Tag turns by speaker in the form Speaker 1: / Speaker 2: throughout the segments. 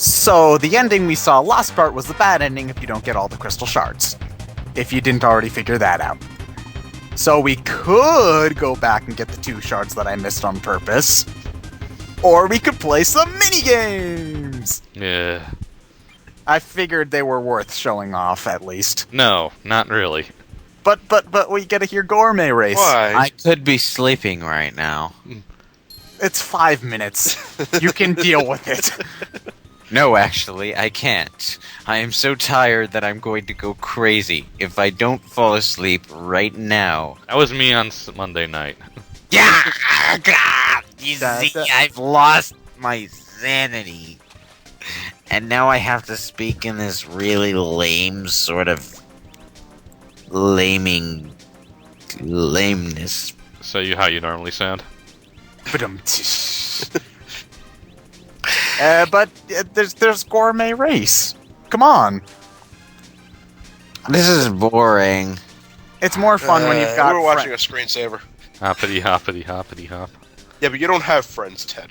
Speaker 1: So the ending we saw last part was the bad ending if you don't get all the crystal shards. If you didn't already figure that out. So we could go back and get the 2 shards that I missed on purpose. Or we could play some minigames!
Speaker 2: Yeah.
Speaker 1: I figured they were worth showing off, at least.
Speaker 2: No, not really.
Speaker 1: But we gotta hear Gourmet Race.
Speaker 3: Why?
Speaker 4: I could be sleeping right now.
Speaker 1: It's 5 minutes. You can deal with it.
Speaker 4: No, actually, I can't. I am so tired that I'm going to go crazy if I don't fall asleep right now.
Speaker 2: That was me on Monday night.
Speaker 4: Yeah! God, you see, I've lost my sanity. And now I have to speak in this really lame sort of lameness.
Speaker 2: So how you normally sound?
Speaker 1: But there's Gourmet Race. Come on.
Speaker 4: This is boring.
Speaker 1: It's more fun when you've got
Speaker 3: We're watching a screensaver.
Speaker 2: Hoppity hoppity hoppity hop.
Speaker 3: Yeah, but you don't have friends, Ted.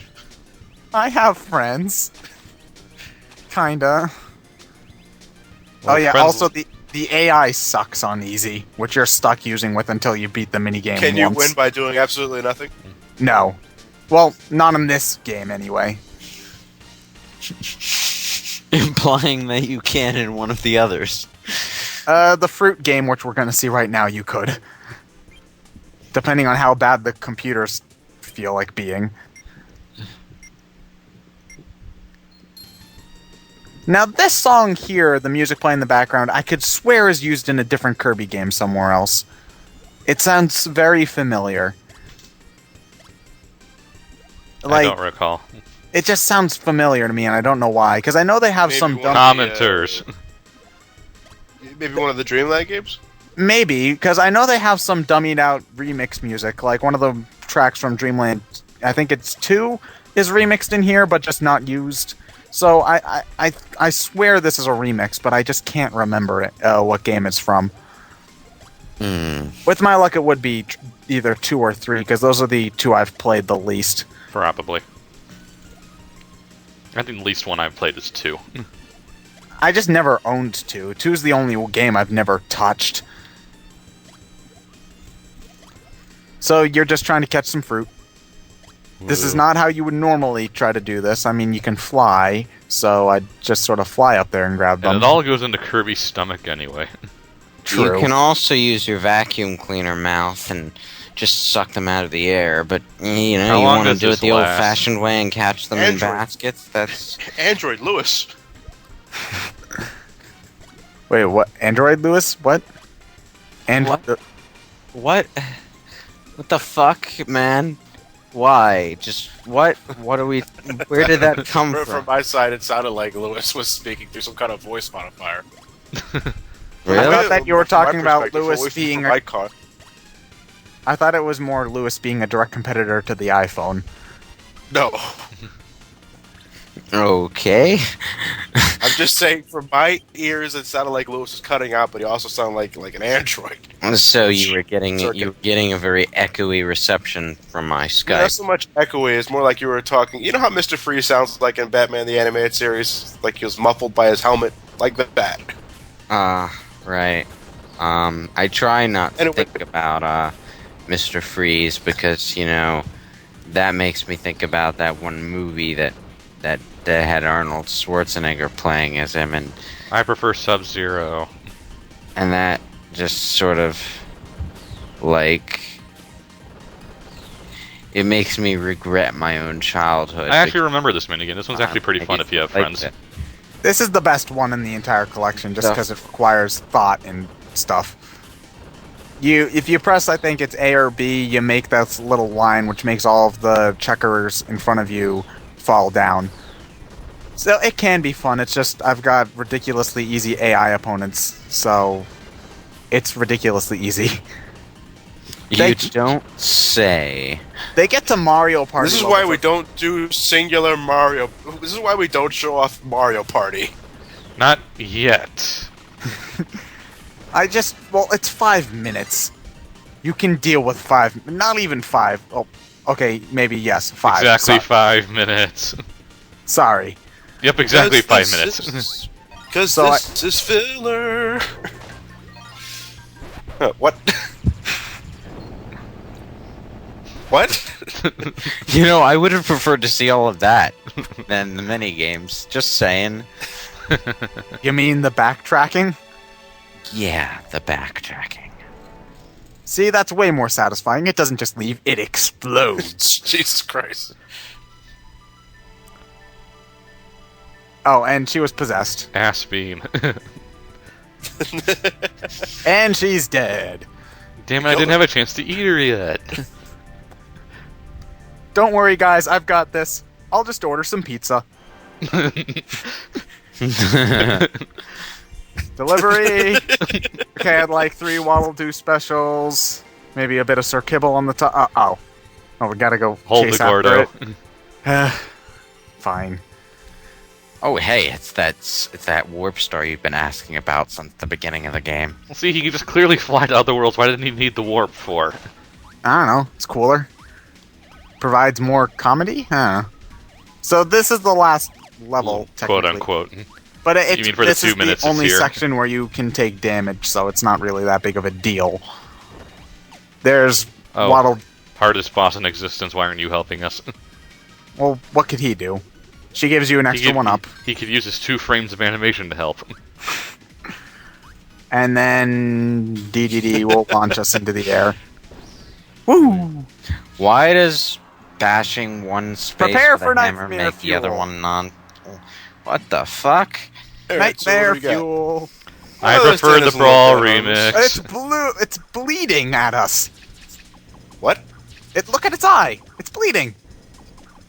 Speaker 1: I have friends. Kinda.
Speaker 2: Well,
Speaker 1: Oh yeah,
Speaker 2: friends-
Speaker 1: also the AI sucks on easy, which you're stuck using with until you beat the minigame
Speaker 3: Can you
Speaker 1: once.
Speaker 3: win by doing absolutely nothing?
Speaker 1: No. Well, not in this game anyway.
Speaker 4: Implying that you can in one of the others.
Speaker 1: The fruit game, which we're gonna see right now, you could. Depending on how bad the computers feel like being. Now, this song here, the music playing in the background, I could swear is used in a different Kirby game somewhere else. It sounds very familiar.
Speaker 2: I don't recall.
Speaker 1: It just sounds familiar to me, and I don't know why. Because I know they have
Speaker 3: Maybe
Speaker 1: some
Speaker 3: one
Speaker 1: dumb...
Speaker 2: Commenters.
Speaker 3: Maybe one of the Dreamland games?
Speaker 1: Maybe, because I know they have some dummied out remix music. Like one of the tracks from Dreamland, I think it's 2, is remixed in here, but just not used. So I swear this is a remix, but I just can't remember it, what game it's from. With my luck, it would be either 2 or 3, because those are the 2 I've played the least.
Speaker 2: Probably. I think the least one I've played is 2.
Speaker 1: I just never owned 2. 2's the only game I've never touched. So you're just trying to catch some fruit. This is not how you would normally try to do this. I mean, you can fly, so I'd just sort of fly up there and grab them.
Speaker 2: And it all goes into Kirby's stomach anyway.
Speaker 1: True.
Speaker 4: You can also use your vacuum cleaner mouth and just suck them out of the air, but you know,
Speaker 2: How
Speaker 4: you
Speaker 2: long
Speaker 4: want to
Speaker 2: does
Speaker 4: do it
Speaker 2: this
Speaker 4: the
Speaker 2: last?
Speaker 4: old-fashioned way and catch them in
Speaker 3: Android.
Speaker 4: baskets. That's
Speaker 3: Android Lewis.
Speaker 1: Wait, what? Android Lewis? What?
Speaker 4: What? what? What the fuck, man? Why? Just what? What are we? Where did that come
Speaker 5: From
Speaker 4: from?
Speaker 5: my side, it sounded like Lewis was speaking through some kind of voice modifier.
Speaker 1: I
Speaker 4: Really?
Speaker 1: thought that you were
Speaker 3: From my
Speaker 1: talking about
Speaker 3: perspective,
Speaker 1: Lewis
Speaker 3: away from
Speaker 1: being
Speaker 3: my car.
Speaker 1: I thought it was more Lewis being a direct competitor to the iPhone.
Speaker 3: No.
Speaker 4: Okay.
Speaker 3: I'm just saying, from my ears, it sounded like Lewis was cutting out, but he also sounded like an android.
Speaker 4: So you were getting
Speaker 3: Circuit.
Speaker 4: a very echoey reception from my
Speaker 3: Not
Speaker 4: Skype.
Speaker 3: so much echoey, it's more like you were talking. You know how Mr. Freeze sounds like in Batman the Animated Series? Like he was muffled by his helmet? Like that.
Speaker 4: Right. I try not to
Speaker 3: Anyway.
Speaker 4: think about Mr. Freeze because you know that makes me think about that one movie that had Arnold Schwarzenegger playing as him, and
Speaker 2: I prefer Sub-Zero.
Speaker 4: that just sort of like it makes me regret my own childhood.
Speaker 2: I actually remember this minigame. This one's actually pretty
Speaker 4: I
Speaker 2: fun
Speaker 4: just
Speaker 2: if you have
Speaker 4: like
Speaker 2: friends.
Speaker 4: it.
Speaker 1: This is the best one in the entire collection, just
Speaker 4: Stuff.
Speaker 1: because it requires thought and stuff. If you press, I think it's A or B, you make that little line, which makes all of the checkers in front of you fall down. So it can be fun. It's just I've got ridiculously easy AI opponents, so it's ridiculously easy.
Speaker 4: You
Speaker 1: Thank-
Speaker 4: don't say.
Speaker 1: They get to Mario Party.
Speaker 3: This is
Speaker 1: level
Speaker 3: why we
Speaker 1: for-
Speaker 3: don't do singular Mario. This is why we don't show off Mario Party.
Speaker 2: Not yet.
Speaker 1: Well, it's 5 minutes. You can deal with 5. Not even 5. Oh, okay, maybe yes, 5.
Speaker 2: Exactly
Speaker 1: So-
Speaker 2: 5 minutes.
Speaker 1: Sorry.
Speaker 2: Yep, exactly 5 minutes.
Speaker 3: Because
Speaker 1: So
Speaker 3: this is filler. What? What?
Speaker 4: You know, I would have preferred to see all of that than the mini games. Just saying.
Speaker 1: You mean the backtracking?
Speaker 4: Yeah, the backtracking.
Speaker 1: See, that's way more satisfying. It doesn't just leave, it explodes.
Speaker 3: Jesus Christ.
Speaker 1: Oh, and she was possessed.
Speaker 2: Ass beam.
Speaker 1: And she's dead.
Speaker 2: Damn it, I didn't have a chance to eat her yet.
Speaker 1: Don't worry, guys, I've got this. I'll just order some pizza. Delivery! Okay, I'd like 3 Waddle Dee specials. Maybe a bit of Sir Kibble on the top. Oh, we gotta go
Speaker 2: Hold
Speaker 1: chase
Speaker 2: the Gordo.
Speaker 1: after it. Fine.
Speaker 4: Oh, hey, it's that warp star you've been asking about since the beginning of the game.
Speaker 2: Well, see, he could just clearly fly to other worlds. Why didn't he need the warp for?
Speaker 1: I don't know. It's cooler. Provides more comedy? Huh. So this is the last level,
Speaker 2: Quote
Speaker 1: technically.
Speaker 2: unquote.
Speaker 1: But it's,
Speaker 2: You mean for the
Speaker 1: this
Speaker 2: 2
Speaker 1: is
Speaker 2: minutes
Speaker 1: the
Speaker 2: it's
Speaker 1: only
Speaker 2: here?
Speaker 1: section where you can take damage, so it's not really that big of a deal. There's
Speaker 2: Oh.
Speaker 1: Waddle...
Speaker 2: Hardest boss in existence. Why aren't you helping us?
Speaker 1: Well, what could he do? She gives you an extra one up.
Speaker 2: He could use his 2 frames of animation to help.
Speaker 1: And then Dedede will launch us into the air. Woo!
Speaker 4: Why does bashing one space
Speaker 1: Prepare
Speaker 4: with
Speaker 1: for
Speaker 4: a hammer
Speaker 1: nightmare
Speaker 4: make the other
Speaker 1: fuel.
Speaker 4: one non? What the fuck?
Speaker 3: Alright, so what
Speaker 1: Nightmare
Speaker 3: do we got?
Speaker 1: fuel.
Speaker 2: I
Speaker 3: Oh, this
Speaker 2: prefer
Speaker 3: thing
Speaker 2: the
Speaker 3: doesn't
Speaker 2: Brawl
Speaker 3: look that
Speaker 2: remix.
Speaker 1: It's blue. It's bleeding at us.
Speaker 3: What?
Speaker 1: Look at its eye. It's bleeding.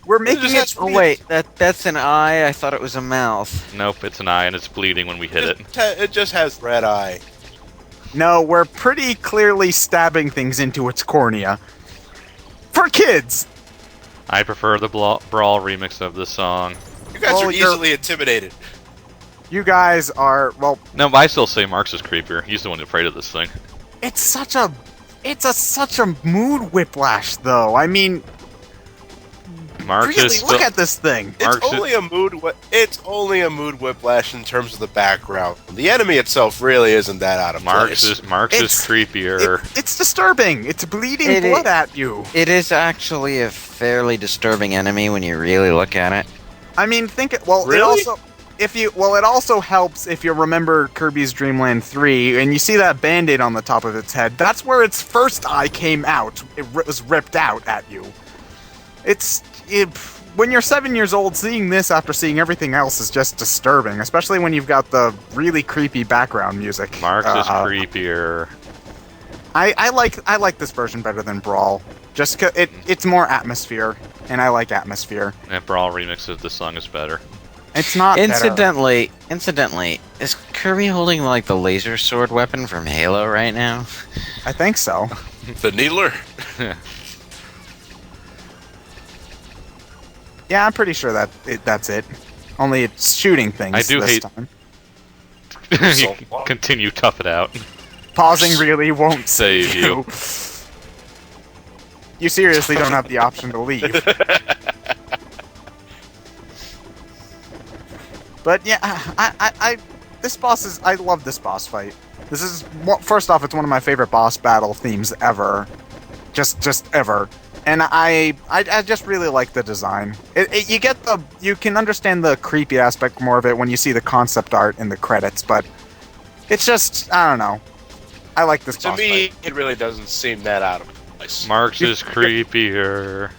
Speaker 1: We're making
Speaker 3: just
Speaker 1: it.
Speaker 3: has-
Speaker 4: Oh wait, that's an eye. I thought it was a mouth.
Speaker 2: Nope, it's an eye and it's bleeding when we hit it.
Speaker 3: It just has red eye.
Speaker 1: No, we're pretty clearly stabbing things into its cornea. For kids.
Speaker 2: I prefer the Brawl remix of the song.
Speaker 3: You guys
Speaker 1: Oh,
Speaker 3: are
Speaker 1: you're-
Speaker 3: easily intimidated.
Speaker 1: You guys are well.
Speaker 2: No, but I still say Marx is creepier. He's the one afraid of this thing.
Speaker 1: It's such a mood whiplash, though. I mean,
Speaker 2: Marx
Speaker 1: really,
Speaker 2: is still...
Speaker 1: look at this thing.
Speaker 3: It's
Speaker 2: Marx
Speaker 3: only a mood whiplash in terms of the background. The enemy itself really isn't that out of
Speaker 2: Marx
Speaker 3: place.
Speaker 2: is
Speaker 1: It's-
Speaker 2: creepier.
Speaker 1: It's disturbing. It's bleeding
Speaker 4: It
Speaker 1: blood
Speaker 4: i-
Speaker 1: at you.
Speaker 4: It is actually a fairly disturbing enemy when you really look at it.
Speaker 1: I mean, think it. Well,
Speaker 3: Really?
Speaker 1: it also. It also helps if you remember Kirby's Dream Land 3 and you see that band-aid on the top of its head. That's where its first eye came out. It was ripped out at you. When you're 7 years old, seeing this after seeing everything else is just disturbing, especially when you've got the really creepy background music.
Speaker 2: Marx is creepier.
Speaker 1: I like this version better than Brawl. Just 'cause it's more atmosphere, and I like atmosphere.
Speaker 2: And Brawl remix of the song is better.
Speaker 1: It's not better.
Speaker 4: Incidentally, is Kirby holding like the laser sword weapon from Halo right now?
Speaker 1: I think so.
Speaker 3: The Needler?
Speaker 1: Yeah, I'm pretty sure that's it. Only it's shooting things
Speaker 2: I do
Speaker 1: this
Speaker 2: hate-
Speaker 1: time.
Speaker 2: You continue, tough it out.
Speaker 1: Pausing really won't
Speaker 2: Save
Speaker 1: save
Speaker 2: you.
Speaker 1: you. You seriously don't have the option to leave. But yeah, I love this boss fight. This is first off, it's one of my favorite boss battle themes ever, just ever. And I just really like the design. You can understand the creepy aspect more of it when you see the concept art in the credits, but it's just, I don't know. I like this
Speaker 3: To
Speaker 1: boss
Speaker 3: me,
Speaker 1: fight.
Speaker 3: it really doesn't seem that out of place.
Speaker 2: Marx is creepier.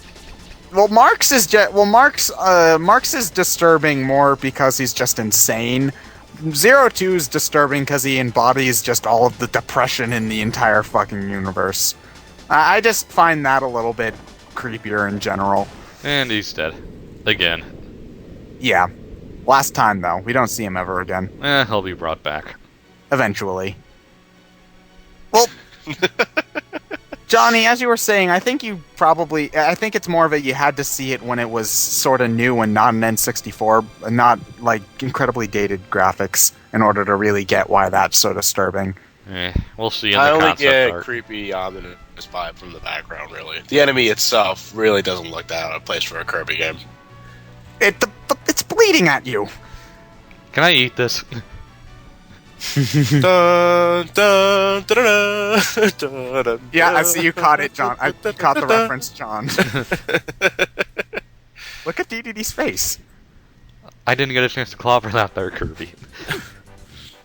Speaker 1: Well, Marx is disturbing more because he's just insane. Zero Two is disturbing because he embodies just all of the depression in the entire fucking universe. I just find that a little bit creepier in general.
Speaker 2: And he's dead. Again.
Speaker 1: Yeah. Last time, though. We don't see him ever again.
Speaker 2: He'll be brought back.
Speaker 1: Eventually. Well, Johnny, as you were saying, I think it's more of a you had to see it when it was sort of new and not an N64, not like incredibly dated graphics in order to really get why that's so disturbing.
Speaker 2: We'll see in
Speaker 3: I
Speaker 2: the
Speaker 3: only
Speaker 2: concept
Speaker 3: get
Speaker 2: art.
Speaker 3: creepy, ominous vibe from the background, really. The enemy itself really doesn't look that out of place for a Kirby game.
Speaker 1: It's bleeding. bleeding at you.
Speaker 2: Can I eat this?
Speaker 3: Dun, dun, dun, dun, dun, dun,
Speaker 1: Yeah, I see you caught it, John. I caught the reference, John. Look at Dedede's face.
Speaker 2: I didn't get a chance to clobber that there, Kirby.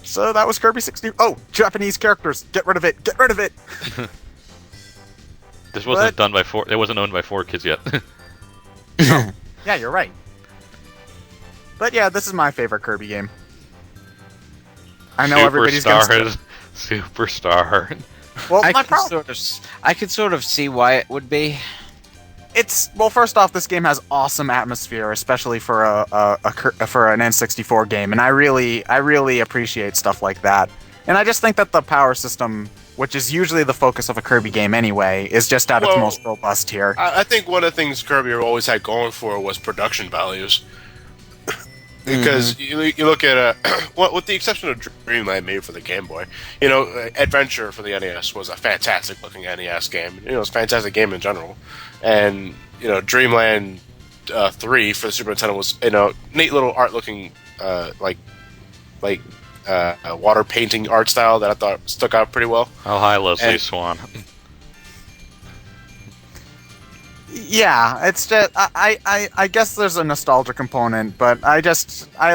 Speaker 1: So that was Kirby 60. Oh, Japanese characters. Get rid of it. Get rid of it.
Speaker 2: This wasn't done by four. It wasn't owned by 4Kids yet.
Speaker 1: Yeah, you're right. But yeah, this is my favorite Kirby game. I know everybody's gonna
Speaker 2: Superstar.
Speaker 1: Well,
Speaker 4: I
Speaker 1: my
Speaker 4: could
Speaker 1: problem.
Speaker 4: I could sort of see why it would be.
Speaker 1: Well, first off, this game has awesome atmosphere, especially for for an N64 game, and I really appreciate stuff like that. And I just think that the power system, which is usually the focus of a Kirby game anyway, is just at its most robust here.
Speaker 3: I think one of the things Kirby always had going for it was production values. Because you look at well, with the exception of Dreamland made for the Game Boy, Adventure for the NES was a fantastic looking NES game. It was a fantastic game in general, and Dreamland 3 for the Super Nintendo was neat little art looking like water painting art style that I thought stuck out pretty well.
Speaker 2: Oh, hi, Leslie Swan.
Speaker 1: Yeah, it's just I guess there's a nostalgia component, but I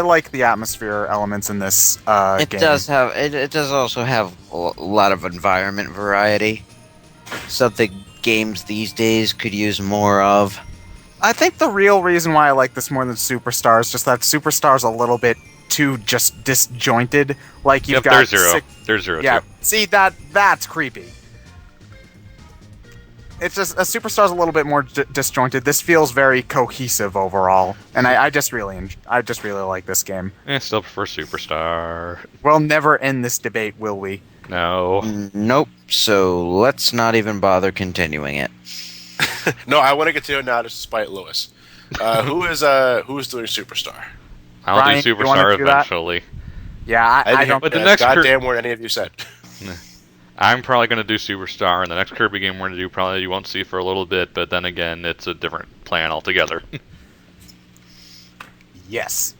Speaker 1: like the atmosphere elements in this
Speaker 4: It
Speaker 1: game.
Speaker 4: does have. It does also have a lot of environment variety. Something games these days could use more of.
Speaker 1: I think the real reason why I like this more than Superstar is just that Superstar's a little bit too just disjointed. Like you've got
Speaker 2: there's Zero. There's Zero.
Speaker 1: Yeah,
Speaker 2: Too.
Speaker 1: see that's creepy. It's just a Superstar's a little bit more disjointed. This feels very cohesive overall, and I just really like this game.
Speaker 2: I still prefer Superstar.
Speaker 1: We'll never end this debate, will we?
Speaker 2: No.
Speaker 4: Nope. So let's not even bother continuing it.
Speaker 3: No, I want to get to it now to spite Lewis. Who's doing Superstar?
Speaker 2: I'll
Speaker 1: Ryan,
Speaker 2: do
Speaker 1: you wanna
Speaker 2: Superstar
Speaker 1: do that?
Speaker 2: eventually.
Speaker 1: Yeah, I don't.
Speaker 2: But the next
Speaker 3: goddamn word any of you said.
Speaker 2: I'm probably going to do Superstar, and the next Kirby game we're going to do probably you won't see for a little bit, but then again, it's a different plan altogether.
Speaker 1: Yes.